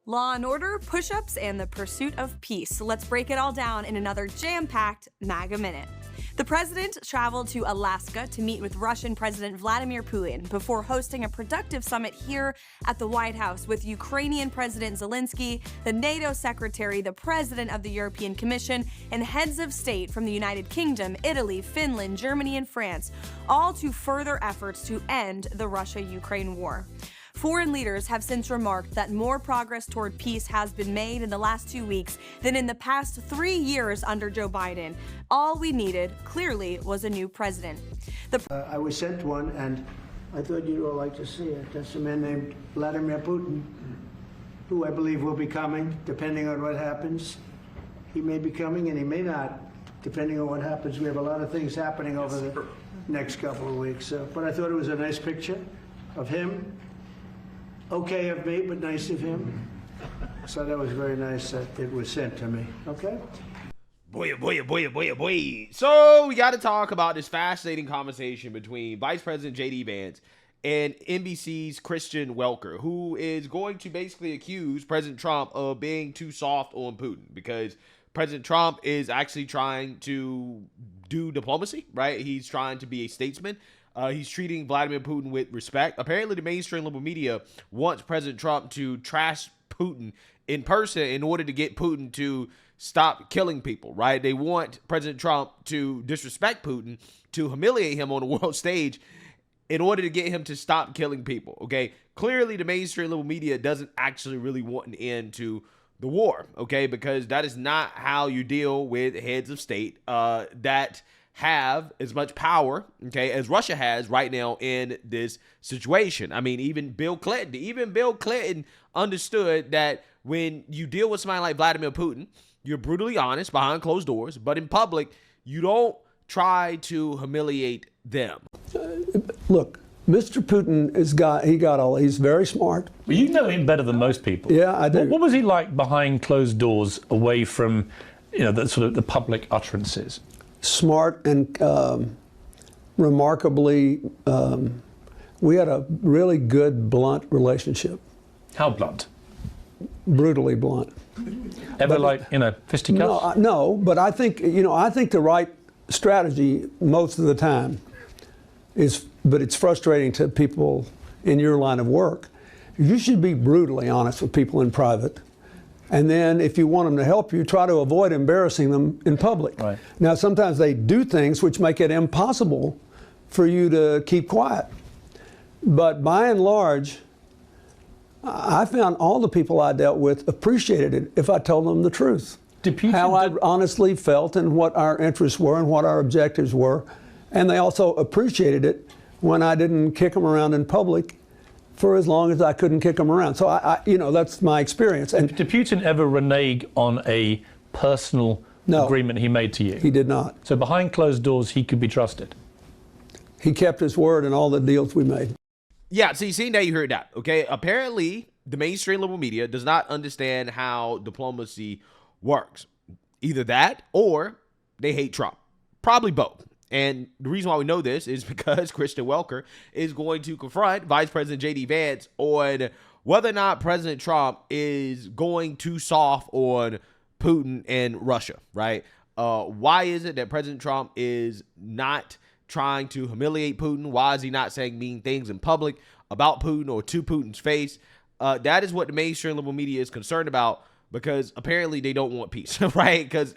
Law and order, push-ups, and the pursuit of peace. Let's break it all down in another jam-packed MAGA Minute. The president traveled to Alaska to meet with Russian President Vladimir Putin before hosting a productive summit here at the White House with Ukrainian President Zelensky, the NATO secretary, the president of the European Commission, and heads of state from the United Kingdom, Italy, Finland, Germany, and France, all to further efforts to end the Russia-Ukraine war. Foreign leaders have since remarked that more progress toward peace has been made in the last 2 weeks than in the past 3 years under Joe Biden. All we needed, clearly, was a new president. I was sent one, and I thought you'd all like to see it. That's a man named Vladimir Putin, who I believe will be coming, depending on what happens. He may be coming, and he may not, depending on what happens. We have a lot of things happening over the next couple of weeks. But I thought it was a nice picture of him. Okay of me, but nice of him. So that was very nice that it was sent to me. Okay? Boy. So we got to talk about this fascinating conversation between Vice President JD Vance and NBC's Kristen Welker, who is going to basically accuse President Trump of being too soft on Putin because President Trump is actually trying to do diplomacy, right? He's trying to be a statesman. He's treating Vladimir Putin with respect. Apparently, the mainstream liberal media wants President Trump to trash Putin in person in order to get Putin to stop killing people, right? They want President Trump to disrespect Putin, to humiliate him on the world stage in order to get him to stop killing people, okay? Clearly, the mainstream liberal media doesn't actually really want an end to the war, okay? Because that is not how you deal with heads of state that have as much power, okay, as Russia has right now in this situation. I mean, even Bill Clinton understood that when you deal with somebody like Vladimir Putin, you're brutally honest behind closed doors, but in public, you don't try to humiliate them. Look, Mr. Putin he's very smart. Well, you know him better than most people. Yeah, I do. What was he like behind closed doors, away from, the sort of the public utterances? Smart and remarkably, we had a really good, blunt relationship. How blunt? Brutally blunt. Ever fisticuffs? No, but I think, I think the right strategy most of the time but it's frustrating to people in your line of work. You should be brutally honest with people in private. And then if you want them to help you, try to avoid embarrassing them in public. Right. Now, sometimes they do things which make it impossible for you to keep quiet. But by and large, I found all the people I dealt with appreciated it if I told them the truth. How I honestly felt and what our interests were and what our objectives were. And they also appreciated it when I didn't kick them around in public for as long as I couldn't kick them around. So, that's my experience. And did Putin ever renege on a personal agreement he made to you? He did not. So behind closed doors, he could be trusted? He kept his word in all the deals we made. Yeah, so you see, now you heard that, okay? Apparently, the mainstream liberal media does not understand how diplomacy works. Either that or they hate Trump. Probably both. And the reason why we know this is because Kristen Welker is going to confront Vice President JD Vance on whether or not President Trump is going too soft on Putin and Russia, right? Why is it that President Trump is not trying to humiliate Putin? Why is he not saying mean things in public about Putin or to Putin's face? That is what the mainstream liberal media is concerned about, because apparently they don't want peace, right? Because,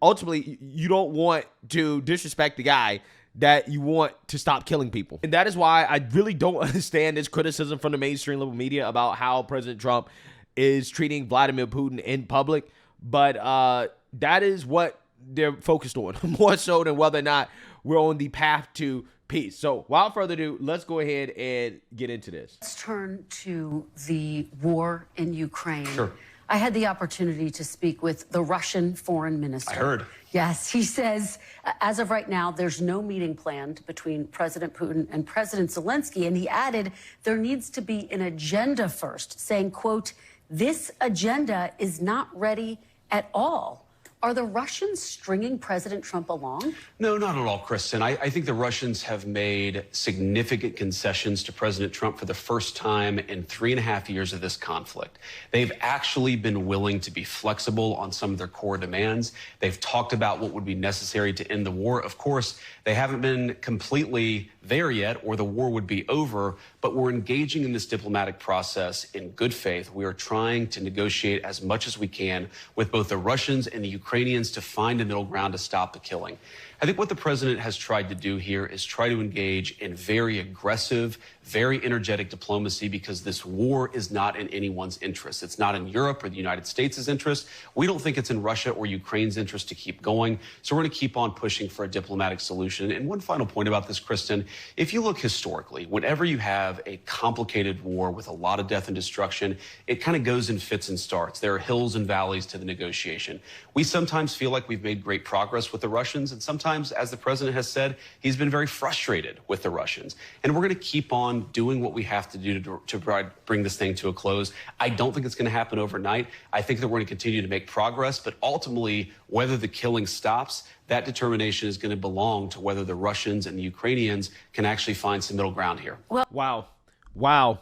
ultimately, you don't want to disrespect the guy that you want to stop killing people. And that is why I really don't understand this criticism from the mainstream liberal media about how President Trump is treating Vladimir Putin in public. But that is what they're focused on, more so than whether or not we're on the path to peace. So without further ado, let's go ahead and get into this. Let's turn to the war in Ukraine. Sure. I had the opportunity to speak with the Russian foreign minister. I heard. Yes, he says, as of right now, there's no meeting planned between President Putin and President Zelensky. And he added, there needs to be an agenda first, saying, quote, this agenda is not ready at all. Are the Russians stringing President Trump along? No, not at all, Kristen. I think the Russians have made significant concessions to President Trump for the first time in 3.5 years of this conflict. They've actually been willing to be flexible on some of their core demands. They've talked about what would be necessary to end the war. Of course, they haven't been completely there yet, or the war would be over, but we're engaging in this diplomatic process in good faith. We are trying to negotiate as much as we can with both the Russians and the Ukrainians to find a middle ground to stop the killing. I think what the president has tried to do here is try to engage in very aggressive, very energetic diplomacy, because this war is not in anyone's interest. It's not in Europe or the United States' interest. We don't think it's in Russia or Ukraine's interest to keep going. So we're going to keep on pushing for a diplomatic solution. And one final point about this, Kristen, if you look historically, whenever you have a complicated war with a lot of death and destruction, it kind of goes in fits and starts. There are hills and valleys to the negotiation. We sometimes feel like we've made great progress with the Russians, and sometimes, as the president has said, he's been very frustrated with the Russians. And we're going to keep on doing what we have to do to bring this thing to a close. I don't think it's going to happen overnight. I think that we're going to continue to make progress, but ultimately, whether the killing stops, that determination is going to belong to whether the Russians and the Ukrainians can actually find some middle ground here. Wow.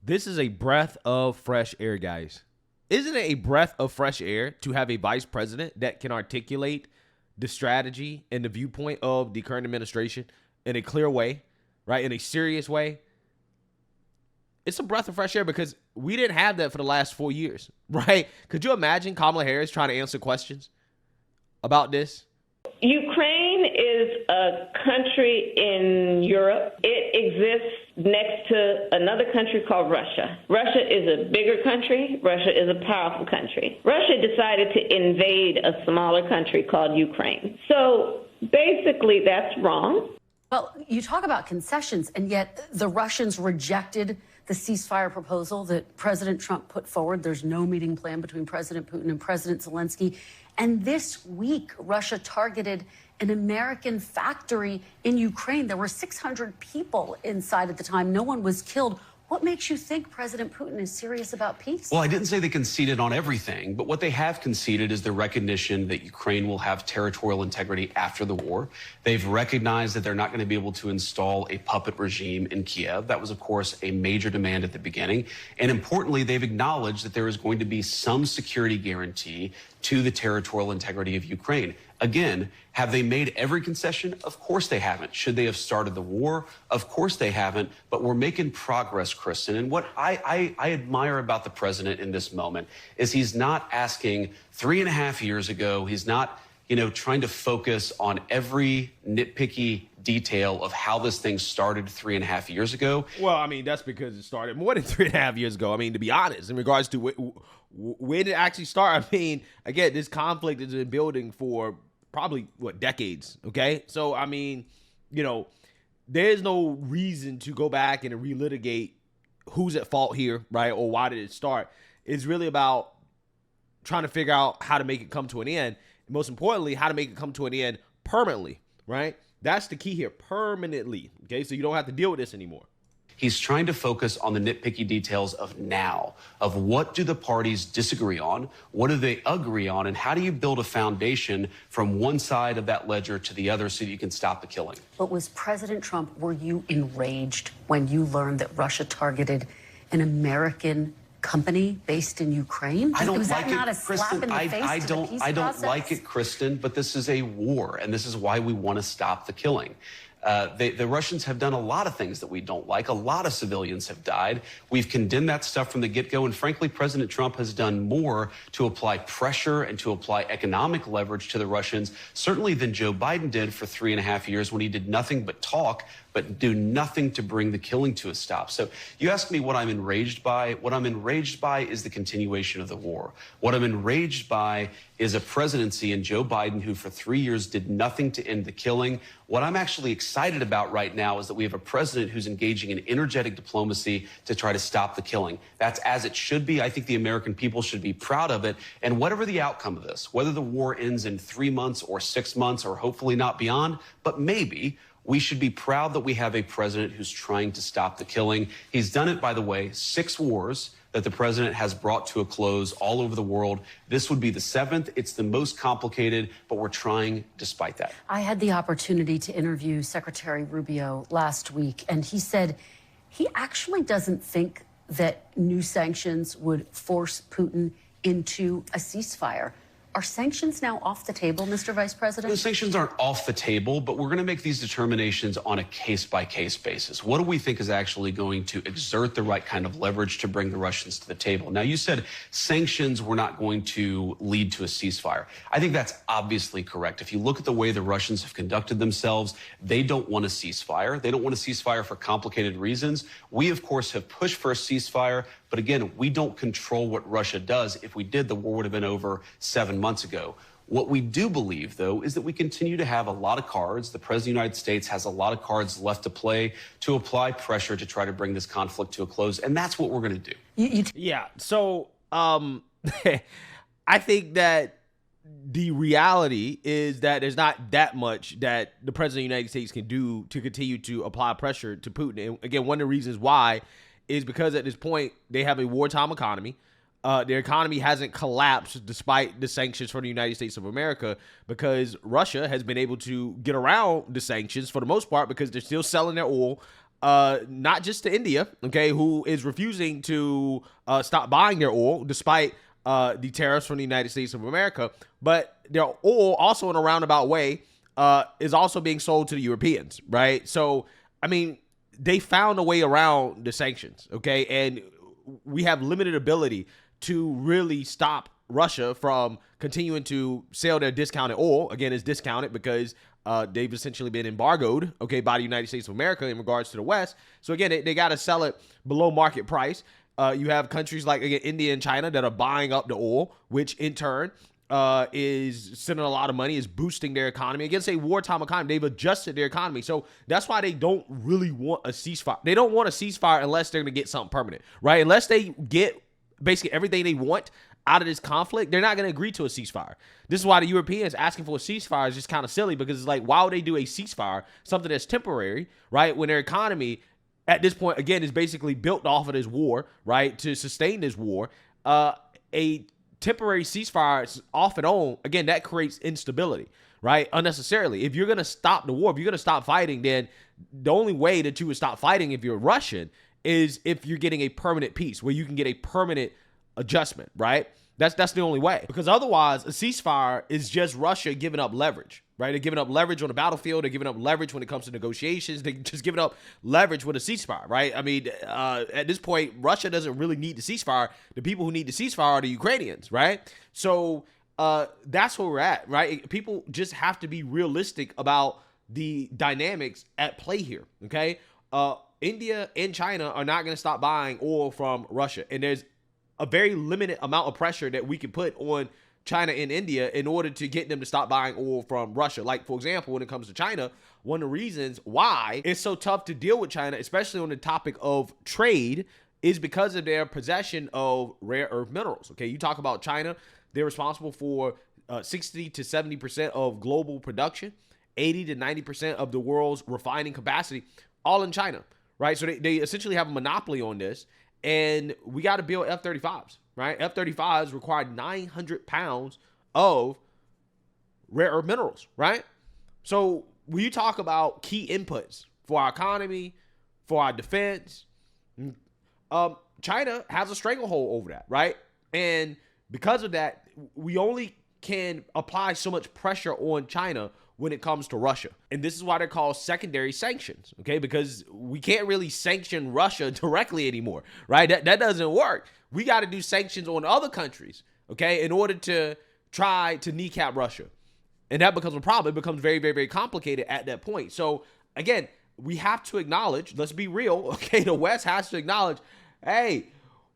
This is a breath of fresh air, guys. Isn't it a breath of fresh air to have a vice president that can articulate the strategy and the viewpoint of the current administration in a clear way, right? In a serious way. It's a breath of fresh air, because we didn't have that for the last 4 years, right? Could you imagine Kamala Harris trying to answer questions about this? Ukraine is a country in Europe. It exists next to another country called Russia. Russia is a bigger country. Russia is a powerful country. Russia decided to invade a smaller country called Ukraine. So basically, that's wrong. Well, you talk about concessions, and yet the Russians rejected the ceasefire proposal that President Trump put forward. There's no meeting plan between President Putin and President Zelensky. And this week, Russia targeted an American factory in Ukraine. There were 600 people inside at the time. No one was killed. What makes you think President Putin is serious about peace? Well, I didn't say they conceded on everything, but what they have conceded is the recognition that Ukraine will have territorial integrity after the war. They've recognized that they're not going to be able to install a puppet regime in Kiev. That was, of course, a major demand at the beginning. And importantly, they've acknowledged that there is going to be some security guarantee to the territorial integrity of Ukraine. Again, have they made every concession? Of course they haven't. Should they have started the war? Of course they haven't. But we're making progress, Kristen. And what I admire about the president in this moment is he's not asking 3.5 years ago. He's not, trying to focus on every nitpicky detail of how this thing started 3.5 years ago. Well, I mean, that's because it started more than 3.5 years ago. I mean, to be honest, in regards to where did it actually start? I mean, again, this conflict has been building for probably, decades, okay? So, I mean, there's no reason to go back and relitigate who's at fault here, right? Or why did it start? It's really about trying to figure out how to make it come to an end. And most importantly, how to make it come to an end permanently, right? That's the key here, permanently, okay? So you don't have to deal with this anymore. He's trying to focus on the nitpicky details of now, of what do the parties disagree on, what do they agree on, and how do you build a foundation from one side of that ledger to the other so that you can stop the killing. But was President Trump, were you enraged when you learned that Russia targeted an American company based in Ukraine? I don't was like that not it, a slap Kristen. in the face I to the don't peace I don't process? like it, Kristen, but this is a war, and this is why we want to stop the killing. The Russians have done a lot of things that we don't like. A lot of civilians have died. We've condemned that stuff from the get-go. And frankly, President Trump has done more to apply pressure and to apply economic leverage to the Russians, certainly than Joe Biden did for 3.5 years when he did nothing but talk, but do nothing to bring the killing to a stop. So you ask me what I'm enraged by. What I'm enraged by is the continuation of the war. What I'm enraged by is a presidency and Joe Biden who for 3 years did nothing to end the killing. What I'm actually excited about right now is that we have a president who's engaging in energetic diplomacy to try to stop the killing. That's as it should be. I think the American people should be proud of it. And whatever the outcome of this, whether the war ends in 3 months or 6 months or hopefully not beyond, but maybe, we should be proud that we have a president who's trying to stop the killing. He's done it, by the way, 6 wars, that the president has brought to a close all over the world. This would be the 7th. It's the most complicated, but we're trying despite that. I had the opportunity to interview Secretary Rubio last week, and he said he actually doesn't think that new sanctions would force Putin into a ceasefire. Are sanctions now off the table, Mr. Vice President? The sanctions aren't off the table, but we're going to make these determinations on a case-by-case basis. What do we think is actually going to exert the right kind of leverage to bring the Russians to the table? Now, you said sanctions were not going to lead to a ceasefire. I think that's obviously correct. If you look at the way the Russians have conducted themselves, they don't want a ceasefire. They don't want a ceasefire for complicated reasons. We, of course, have pushed for a ceasefire. But again, we don't control what Russia does. If we did, the war would have been over 7 months ago. What we do believe, though, is that we continue to have a lot of cards. The President of the United States has a lot of cards left to play to apply pressure to try to bring this conflict to a close. And that's what we're going to do. Yeah. So I think that the reality is that there's not that much that the President of the United States can do to continue to apply pressure to Putin. And again, one of the reasons why is because at this point they have a wartime economy. Their economy hasn't collapsed despite the sanctions from the United States of America, because Russia has been able to get around the sanctions for the most part because they're still selling their oil, not just to India, okay, who is refusing to stop buying their oil despite the tariffs from the United States of America, but their oil also in a roundabout way is also being sold to the Europeans, right? So, I mean, they found a way around the sanctions, okay? And we have limited ability to really stop Russia from continuing to sell their discounted oil. Again, it's discounted because they've essentially been embargoed, okay, by the United States of America in regards to the West. So again, they got to sell it below market price. You have countries like, again, India and China that are buying up the oil, which in turn is sending a lot of money, is boosting their economy. Against a wartime economy, they've adjusted their economy. So that's why they don't really want a ceasefire. They don't want a ceasefire unless they're going to get something permanent, right? Unless they get basically everything they want out of this conflict, they're not going to agree to a ceasefire. This is why the Europeans asking for a ceasefire is just kind of silly, because it's like, why would they do a ceasefire, something that's temporary, right, when their economy at this point, again, is basically built off of this war, right, to sustain this war. A temporary ceasefire off and on, again, that creates instability, right, unnecessarily. If you're going to stop the war, if you're going to stop fighting, then the only way that you would stop fighting if you're Russian is if you're getting a permanent peace where you can get a permanent adjustment, right? That's the only way, because otherwise a ceasefire is just Russia giving up leverage, right? They're giving up leverage on the battlefield. They're giving up leverage when it comes to negotiations. They're just giving up leverage with a ceasefire, right? I mean, at this point, Russia doesn't really need the ceasefire. The people who need the ceasefire are the Ukrainians, right? So that's where we're at, right? People just have to be realistic about the dynamics at play here, okay? India and China are not going to stop buying oil from Russia, and there's a very limited amount of pressure that we can put on China and India in order to get them to stop buying oil from Russia. Like, for example, when it comes to China, one of the reasons why it's so tough to deal with China, especially on the topic of trade, is because of their possession of rare earth minerals. Okay, you talk about China, they're responsible for 60 to 70% of global production, 80 to 90% of the world's refining capacity, all in China, right? So they essentially have a monopoly on this. And we got to build F-35s, right? F-35s require 900 pounds of rare earth minerals, right? So when you talk about key inputs for our economy, for our defense, China has a stranglehold over that, right? And because of that, we only can apply so much pressure on China when it comes to Russia. And this is why they're called secondary sanctions, okay? Because we can't really sanction Russia directly anymore, right? That doesn't work. We got to do sanctions on other countries, okay, in order to try to kneecap Russia. And that becomes a problem. It becomes very, very, very complicated at that point. So, again, we have to acknowledge, let's be real, okay? The West has to acknowledge, hey,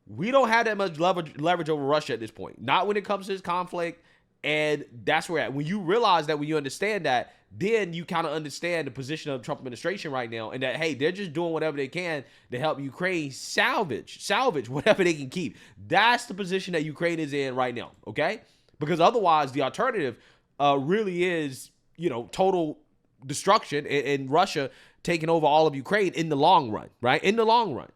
we don't have that much leverage over Russia at this point. Not when it comes to this conflict. And that's where when you realize that, when you understand that, then you kind of understand the position of the Trump administration right now, and that, hey, they're just doing whatever they can to help Ukraine salvage whatever they can keep. That's the position that Ukraine is in right now, okay? Because otherwise, the alternative really is, total destruction and Russia taking over all of Ukraine in the long run, right? In the long run.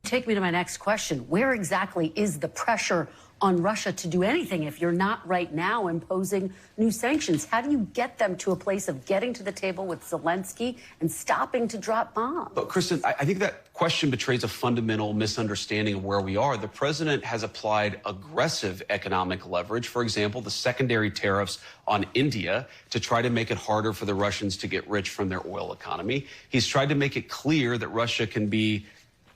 Take me to my next question. Where exactly is the pressure on Russia to do anything if you're not right now imposing new sanctions? How do you get them to a place of getting to the table with Zelensky and stopping to drop bombs? But Kristen, I think that question betrays a fundamental misunderstanding of where we are. The president has applied aggressive economic leverage, for example, the secondary tariffs on India, to try to make it harder for the Russians to get rich from their oil economy. He's tried to make it clear that Russia can be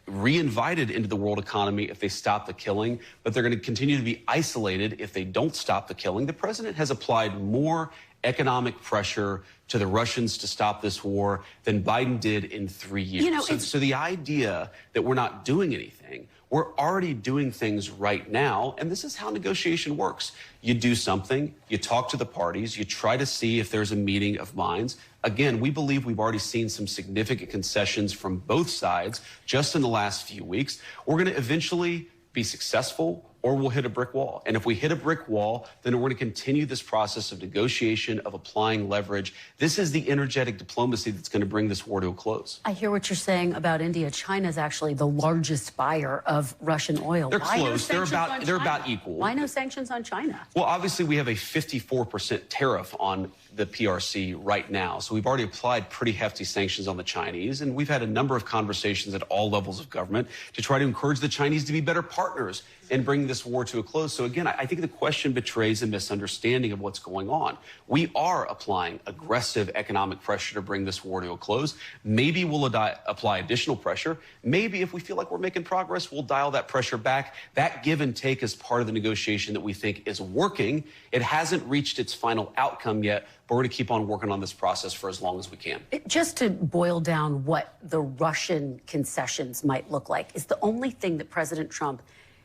reinvited into the world economy if they stop the killing, but they're going to continue to be isolated if they don't stop the killing. The president has applied more economic pressure to the Russians to stop this war than Biden did in 3 years. You know, so the idea that we're not doing anything, we're already doing things right now, and this is how negotiation works. You do something, you talk to the parties, you try to see if there's a meeting of minds. Again, we believe we've already seen some significant concessions from both sides just in the last few weeks. We're going to eventually be successful, or we'll hit a brick wall. And if we hit a brick wall, then we're going to continue this process of negotiation, of applying leverage. This is the energetic diplomacy that's going to bring this war to a close. I hear what you're saying about India. China is actually the largest buyer of Russian oil. They're Why no close. They're sanctions on about China? equal. Why no sanctions on China? Well, obviously, we have a 54% tariff on the PRC right now. So we've already applied pretty hefty sanctions on the Chinese. And we've had a number of conversations at all levels of government to try to encourage the Chinese to be better partners and bring this war to a close. So again, I think the question betrays a misunderstanding of what's going on. We are applying aggressive economic pressure to bring this war to a close. Maybe we'll apply additional pressure. Maybe if we feel like we're making progress, we'll dial that pressure back. That give and take is part of the negotiation that we think is working. It hasn't reached its final outcome yet, but we're going to keep on working on this process for as long as we can. Just to boil down what the Russian concessions might look like, is the only thing that President Trump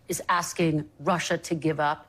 is asking Russia to give up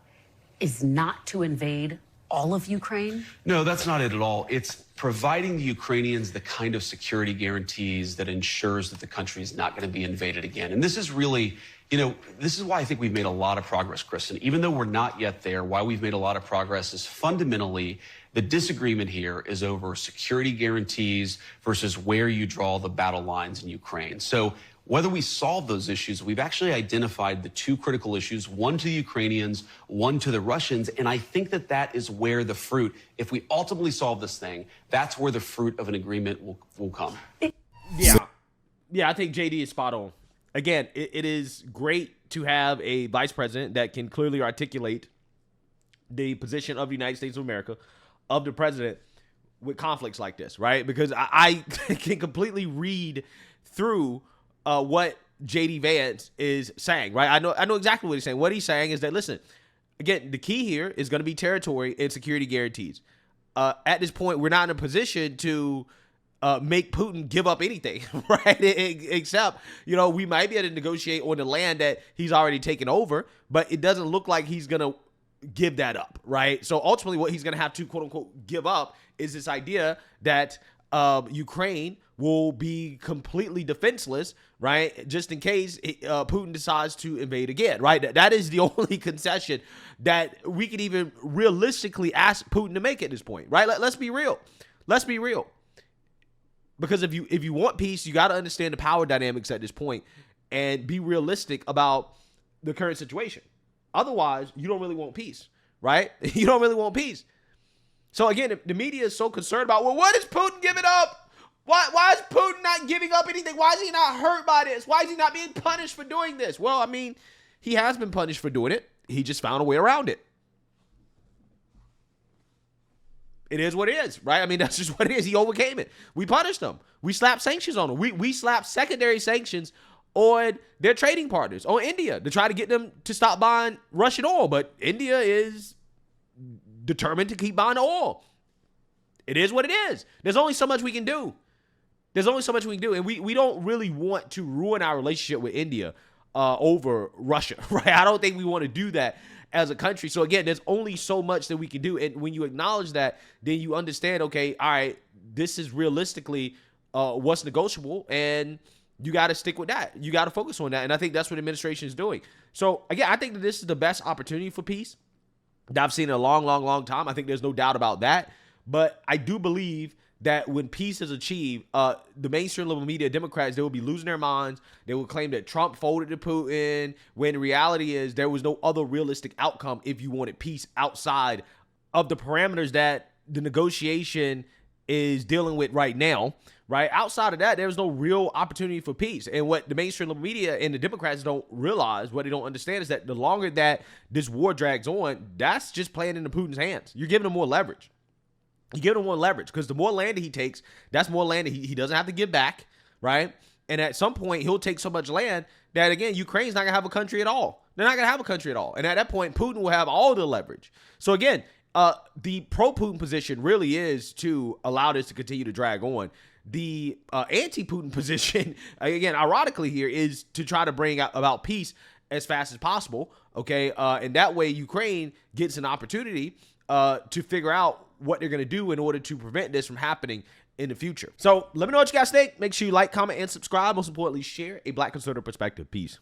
is not to invade all of Ukraine? No, that's not it at all. It's providing the Ukrainians the kind of security guarantees that ensures that the country is not going to be invaded again. And this is really, this is why I think we've made a lot of progress, Kristen. Even though we're not yet there, why we've made a lot of progress is fundamentally the disagreement here is over security guarantees versus where you draw the battle lines in Ukraine. So whether we solve those issues, we've actually identified the two critical issues, one to the Ukrainians, one to the Russians. And I think that that is where the fruit, if we ultimately solve this thing, that's where the fruit of an agreement will come. Yeah, I think JD is spot on. Again, it is great to have a vice president that can clearly articulate the position of the United States of America, of the president, with conflicts like this, right? Because I can completely read through what JD Vance is saying, right? I know exactly what he's saying. What he's saying is that, listen, again, the key here is going to be territory and security guarantees. At this point, we're not in a position to make Putin give up anything, right? Except, we might be able to negotiate on the land that he's already taken over, but it doesn't look like he's going to give that up, right? So ultimately what he's going to have to, quote unquote, give up is this idea that Ukraine will be completely defenseless, right? Just in case Putin decides to invade again, right? That is the only concession that we could even realistically ask Putin to make at this point, right? Let's be real. Let's be real. Because if you want peace, you got to understand the power dynamics at this point and be realistic about the current situation. Otherwise, you don't really want peace, right? You don't really want peace. So again, the media is so concerned about, well, what is Putin giving up? Why is Putin not giving up anything? Why is he not hurt by this? Why is he not being punished for doing this? Well, I mean, he has been punished for doing it. He just found a way around it. It is what it is, right? I mean, that's just what it is. He overcame it. We punished him. We slapped sanctions on him. We slapped secondary sanctions on their trading partners, on India, to try to get them to stop buying Russian oil. But India is determined to keep buying oil. It is what it is. There's only so much we can do. And we don't really want to ruin our relationship with India over Russia, right? I don't think we want to do that as a country. So again, there's only so much that we can do. And when you acknowledge that, then you understand, okay, all right, this is realistically what's negotiable, and you got to stick with that. You got to focus on that. And I think that's what the administration is doing. So again, I think that this is the best opportunity for peace that I've seen in a long, long, long time. I think there's no doubt about that. But I do believe that when peace is achieved, the mainstream level media, Democrats, they will be losing their minds. They will claim that Trump folded to Putin, when the reality is there was no other realistic outcome if you wanted peace outside of the parameters that the negotiation is dealing with right now, right? Outside of that, there's no real opportunity for peace. And what the mainstream level media and the Democrats don't realize, what they don't understand, is that the longer that this war drags on, that's just playing into Putin's hands. You're giving him more leverage. You give him more leverage, because the more land that he takes, that's more land that he doesn't have to give back, right? And at some point, he'll take so much land that, again, Ukraine's not going to have a country at all. They're not going to have a country at all. And at that point, Putin will have all the leverage. So again, the pro-Putin position really is to allow this to continue to drag on. The anti-Putin position, again, ironically here, is to try to bring about peace as fast as possible, okay? And that way, Ukraine gets an opportunity to figure out what they're going to do in order to prevent this from happening in the future. So let me know what you guys think. Make sure you like, comment, and subscribe. Most importantly, share a Black conservative perspective. Peace.